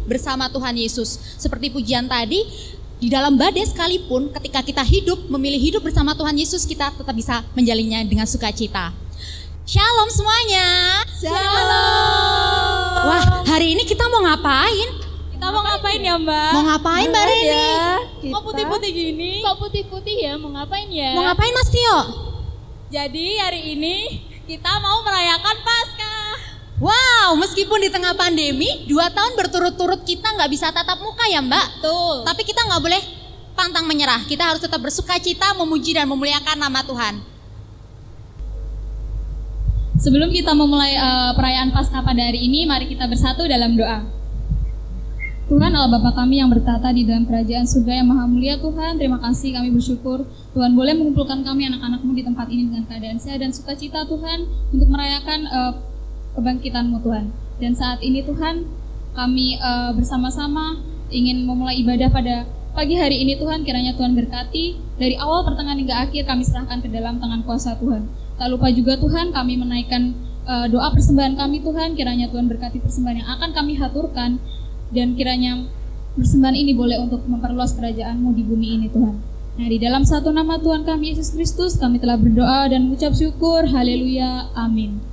bersama Tuhan Yesus. Seperti pujian tadi, di dalam badai sekalipun ketika kita hidup, memilih hidup bersama Tuhan Yesus, kita tetap bisa menjalinnya dengan sukacita. Shalom semuanya. Shalom. Wah, hari ini kita mau ngapain? Kita mau ngapain ya Mbak? Mau ngapain Mbak Reni? Kok putih-putih gini? Kok putih-putih ya? Mau ngapain ya? Mau ngapain Mas Tio? Jadi hari ini kita mau merayakan Paskah. Wow, meskipun di tengah pandemi 2 tahun berturut-turut kita nggak bisa tatap muka ya Mbak. Betul. Tapi kita nggak boleh pantang menyerah. Kita harus tetap bersukacita, memuji dan memuliakan nama Tuhan. Sebelum kita memulai perayaan Paskah pada hari ini, mari kita bersatu dalam doa. Tuhan Allah Bapa kami yang bertata di dalam kerajaan surga yang maha mulia Tuhan, terima kasih kami bersyukur Tuhan boleh mengumpulkan kami anak-anak-Mu di tempat ini dengan keadaan sehat dan sukacita Tuhan untuk merayakan kebangkitan-Mu Tuhan. Dan saat ini Tuhan kami bersama-sama ingin memulai ibadah pada pagi hari ini Tuhan, kiranya Tuhan berkati dari awal pertengahan hingga akhir kami serahkan ke dalam tangan kuasa Tuhan. Tak lupa juga Tuhan kami menaikkan doa persembahan kami Tuhan, kiranya Tuhan berkati persembahan yang akan kami haturkan dan kiranya persembahan ini boleh untuk memperluas kerajaan-Mu di bumi ini Tuhan. Nah, di dalam satu nama Tuhan kami Yesus Kristus kami telah berdoa dan mengucap syukur. Haleluya. Amin.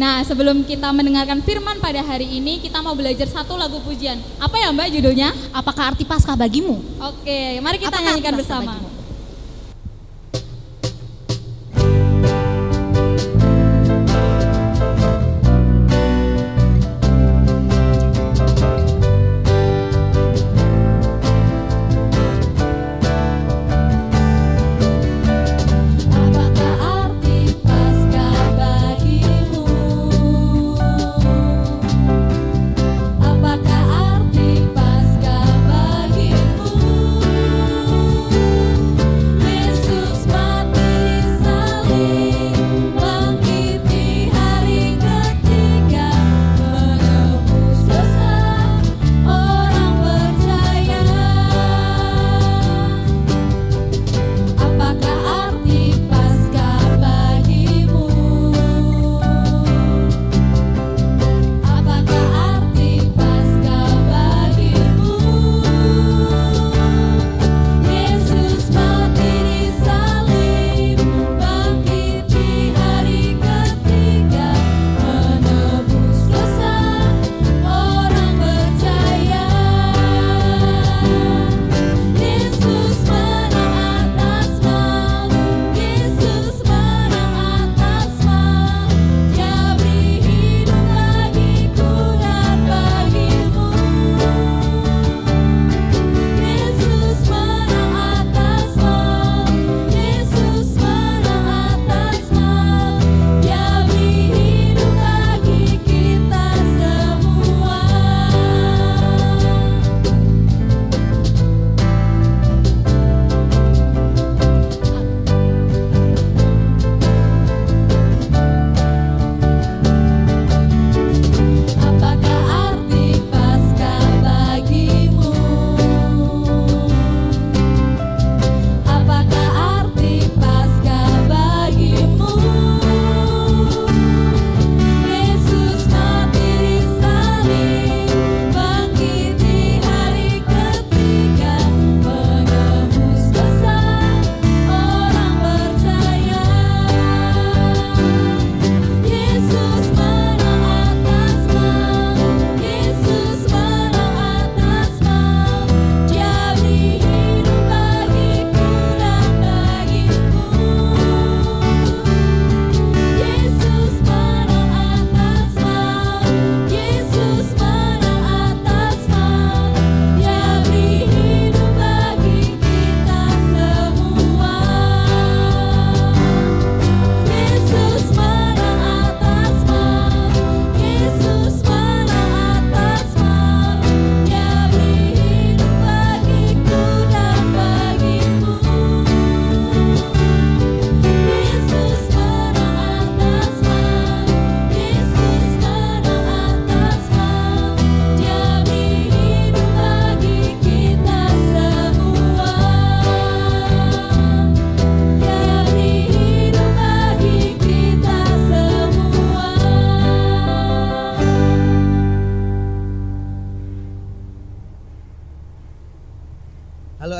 Nah, sebelum kita mendengarkan firman pada hari ini, kita mau belajar satu lagu pujian. Apa ya Mbak judulnya? Apakah arti Paskah bagimu? Oke, mari kita Apakah nyanyikan arti Paskah bersama. bagimu? Apakah arti Paskah bagimu?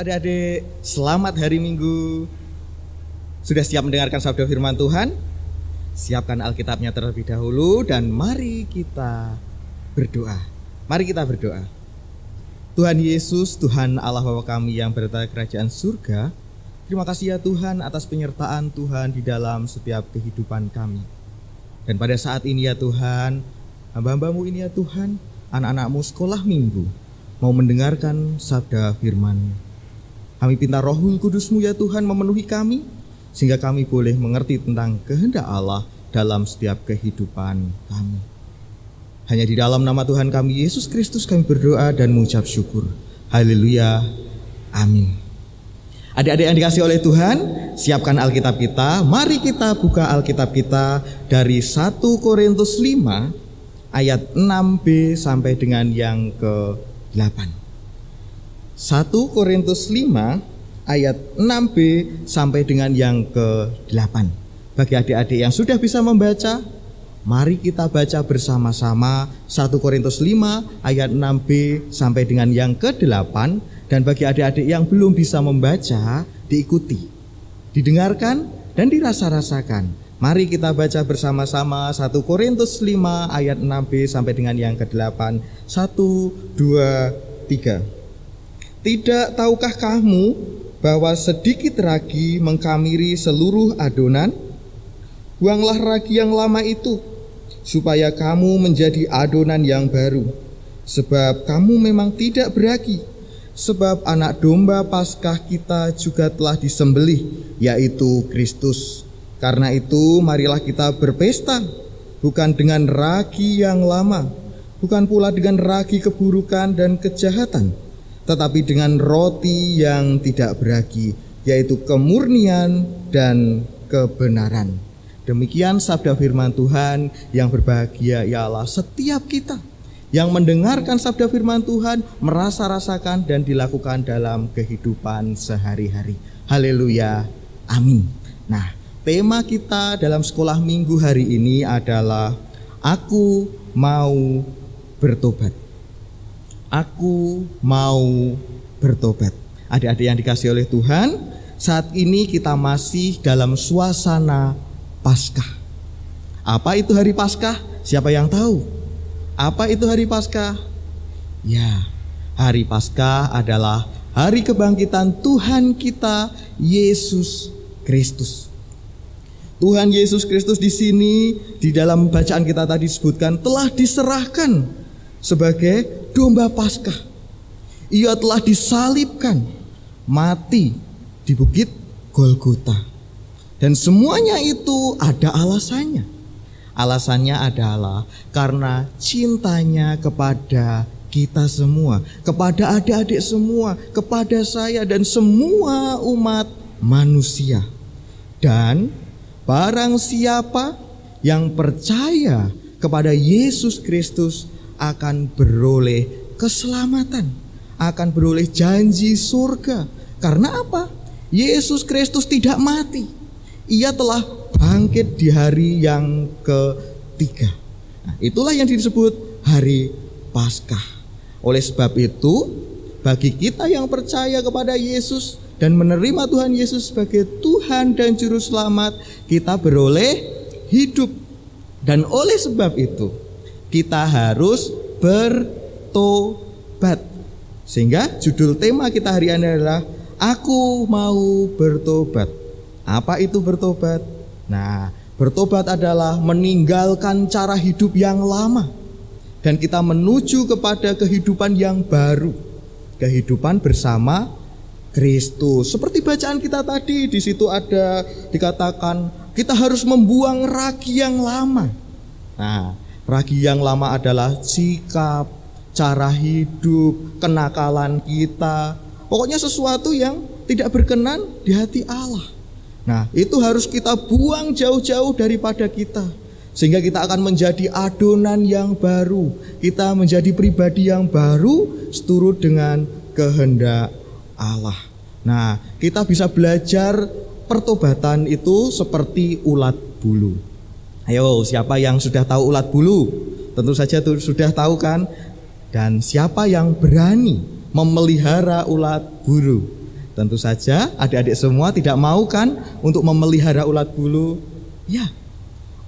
Halo adik-adik, selamat hari Minggu. Sudah siap mendengarkan sabda firman Tuhan? Siapkan Alkitabnya terlebih dahulu dan mari kita berdoa. Mari kita berdoa. Tuhan Yesus, Tuhan Allah Bapa kami yang berada di kerajaan surga, terima kasih ya Tuhan atas penyertaan Tuhan di dalam setiap kehidupan kami. Dan pada saat ini ya Tuhan, hamba-hambamu ini ya Tuhan, anak-anakmu sekolah minggu mau mendengarkan sabda firman. Kami minta Rohul Kudus-Mu ya Tuhan memenuhi kami, sehingga kami boleh mengerti tentang kehendak Allah dalam setiap kehidupan kami. Hanya di dalam nama Tuhan kami Yesus Kristus kami berdoa dan mengucap syukur. Haleluya, amin. Adik-adik yang dikasihi oleh Tuhan, siapkan Alkitab kita. Mari kita buka Alkitab kita dari 1 Korintus 5 ayat 6b sampai dengan yang ke-8. 1 Korintus 5 ayat 6b sampai dengan yang ke-8. Bagi adik-adik yang sudah bisa membaca, mari kita baca bersama-sama 1 Korintus 5 ayat 6b sampai dengan yang ke-8. Dan bagi adik-adik yang belum bisa membaca, diikuti, didengarkan dan dirasa-rasakan. Mari kita baca bersama-sama 1 Korintus 5 ayat 6b sampai dengan yang ke-8. 1, 2, 3. Tidak tahukah kamu bahwa sedikit ragi mengkamiri seluruh adonan? Buanglah ragi yang lama itu, supaya kamu menjadi adonan yang baru. Sebab kamu memang tidak beragi. Sebab anak domba Paskah kita juga telah disembelih, yaitu Kristus. Karena itu marilah kita berpesta, bukan dengan ragi yang lama, bukan pula dengan ragi keburukan dan kejahatan, tetapi dengan roti yang tidak beragi, yaitu kemurnian dan kebenaran. Demikian sabda firman Tuhan. Yang berbahagia ialah setiap kita yang mendengarkan sabda firman Tuhan, merasa-rasakan dan dilakukan dalam kehidupan sehari-hari. Haleluya, amin. Nah, tema kita dalam sekolah minggu hari ini adalah Aku mau bertobat. Aku mau bertobat. Adik-adik yang dikasihi oleh Tuhan, saat ini kita masih dalam suasana Paskah. Apa itu hari Paskah? Siapa yang tahu? Apa itu hari Paskah? Ya, hari Paskah adalah hari kebangkitan Tuhan kita Yesus Kristus. Tuhan Yesus Kristus di sini di dalam bacaan kita tadi disebutkan telah diserahkan sebagai domba Paskah. Ia telah disalibkan, mati di bukit Golgota. Dan semuanya itu ada alasannya. Alasannya adalah karena cintanya kepada kita semua, kepada adik-adik semua, kepada saya dan semua umat manusia. Dan barang siapa yang percaya kepada Yesus Kristus akan beroleh keselamatan, akan beroleh janji surga. Karena apa? Yesus Kristus tidak mati. Ia telah bangkit di hari yang ketiga. Nah, itulah yang disebut hari Paskah. Oleh sebab itu, bagi kita yang percaya kepada Yesus dan menerima Tuhan Yesus sebagai Tuhan dan Juru Selamat, kita beroleh hidup. Dan oleh sebab itu, kita harus bertobat. Sehingga judul tema kita hari ini adalah Aku mau bertobat. Apa itu bertobat? Nah, bertobat adalah meninggalkan cara hidup yang lama dan kita menuju kepada kehidupan yang baru, kehidupan bersama Kristus. Seperti bacaan kita tadi, di situ ada dikatakan kita harus membuang ragi yang lama. Nah, ragi yang lama adalah sikap, cara hidup, kenakalan kita. Pokoknya sesuatu yang tidak berkenan di hati Allah. Nah, itu harus kita buang jauh-jauh daripada kita, sehingga kita akan menjadi adonan yang baru. Kita menjadi pribadi yang baru seturut dengan kehendak Allah. Nah, kita bisa belajar pertobatan itu seperti ulat bulu. Ayo, siapa yang sudah tahu ulat bulu? Tentu saja sudah tahu kan? Dan siapa yang berani memelihara ulat bulu? Tentu saja adik-adik semua tidak mau kan untuk memelihara ulat bulu? Ya,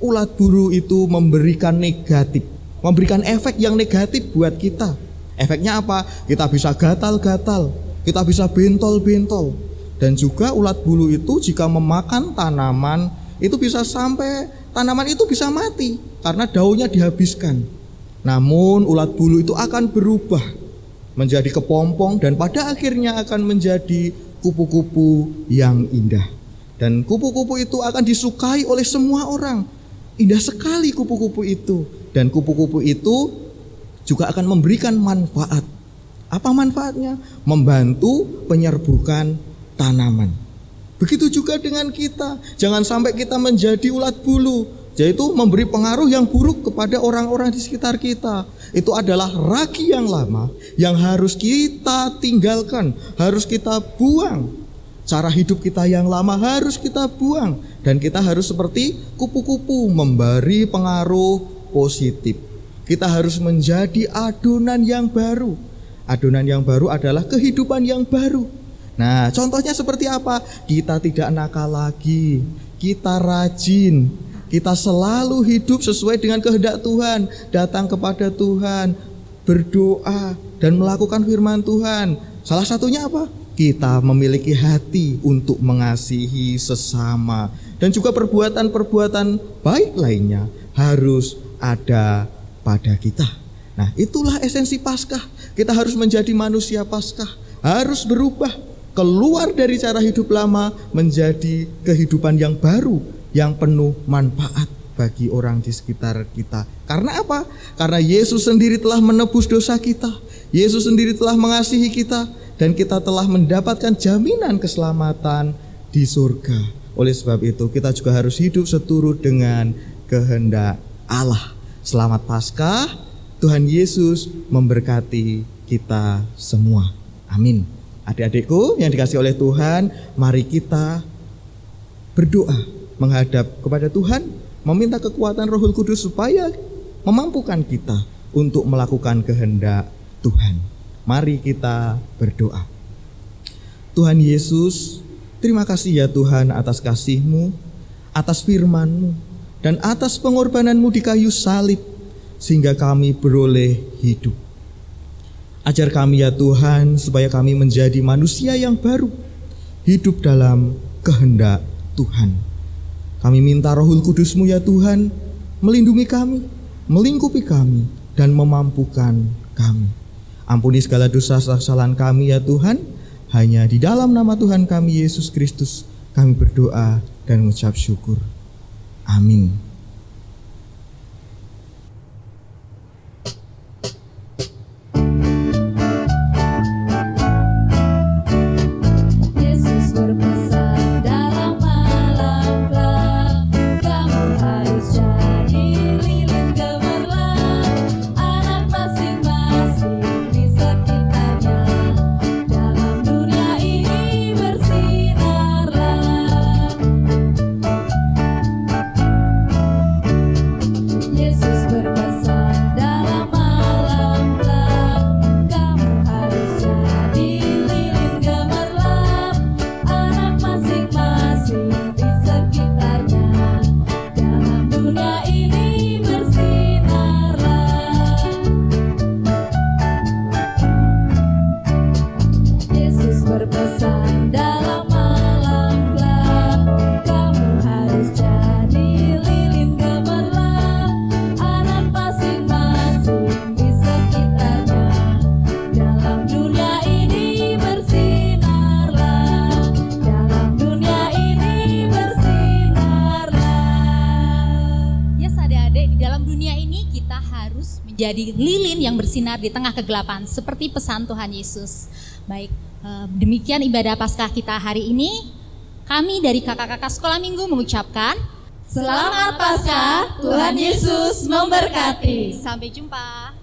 ulat bulu itu memberikan negatif, memberikan efek yang negatif buat kita. Efeknya apa? Kita bisa gatal-gatal, kita bisa bentol-bentol. Dan juga ulat bulu itu jika memakan tanaman, itu bisa sampai tanaman itu bisa mati karena daunnya dihabiskan. Namun ulat bulu itu akan berubah menjadi kepompong dan pada akhirnya akan menjadi kupu-kupu yang indah. Dan kupu-kupu itu akan disukai oleh semua orang. Indah sekali kupu-kupu itu. Dan kupu-kupu itu juga akan memberikan manfaat. Apa manfaatnya? Membantu penyerbukan tanaman. Begitu juga dengan kita. Jangan sampai kita menjadi ulat bulu, yaitu memberi pengaruh yang buruk kepada orang-orang di sekitar kita. Itu adalah ragi yang lama yang harus kita tinggalkan, harus kita buang. Cara hidup kita yang lama harus kita buang. Dan kita harus seperti kupu-kupu, memberi pengaruh positif. Kita harus menjadi adonan yang baru. Adonan yang baru adalah kehidupan yang baru. Nah, contohnya seperti apa? Kita tidak nakal lagi, kita rajin, kita selalu hidup sesuai dengan kehendak Tuhan, datang kepada Tuhan, berdoa dan melakukan firman Tuhan. Salah satunya apa? Kita memiliki hati untuk mengasihi sesama. Dan juga perbuatan-perbuatan baik lainnya harus ada pada kita. Nah, itulah esensi Paskah. Kita harus menjadi manusia Paskah, harus berubah, keluar dari cara hidup lama menjadi kehidupan yang baru, yang penuh manfaat bagi orang di sekitar kita. Karena apa? Karena Yesus sendiri telah menebus dosa kita. Yesus sendiri telah mengasihi kita dan kita telah mendapatkan jaminan keselamatan di surga. Oleh sebab itu kita juga harus hidup seturut dengan kehendak Allah. Selamat Paskah. Tuhan Yesus memberkati kita semua. Amin. Adik-adikku yang dikasihi oleh Tuhan, mari kita berdoa menghadap kepada Tuhan, meminta kekuatan Roh Kudus supaya memampukan kita untuk melakukan kehendak Tuhan. Mari kita berdoa. Tuhan Yesus, terima kasih ya Tuhan atas kasih-Mu, atas firman-Mu, dan atas pengorbanan-Mu di kayu salib, sehingga kami beroleh hidup. Ajar kami ya Tuhan, supaya kami menjadi manusia yang baru, hidup dalam kehendak Tuhan. Kami minta Roh Kudus-Mu ya Tuhan, melindungi kami, melingkupi kami, dan memampukan kami. Ampuni segala dosa kesalahan kami ya Tuhan. Hanya di dalam nama Tuhan kami Yesus Kristus kami berdoa dan mengucap syukur. Amin. Jadi lilin yang bersinar di tengah kegelapan seperti pesan Tuhan Yesus. Baik, demikian ibadah Paskah kita hari ini. Kami dari kakak-kakak sekolah minggu mengucapkan Selamat Paskah, Tuhan Yesus memberkati. Sampai jumpa.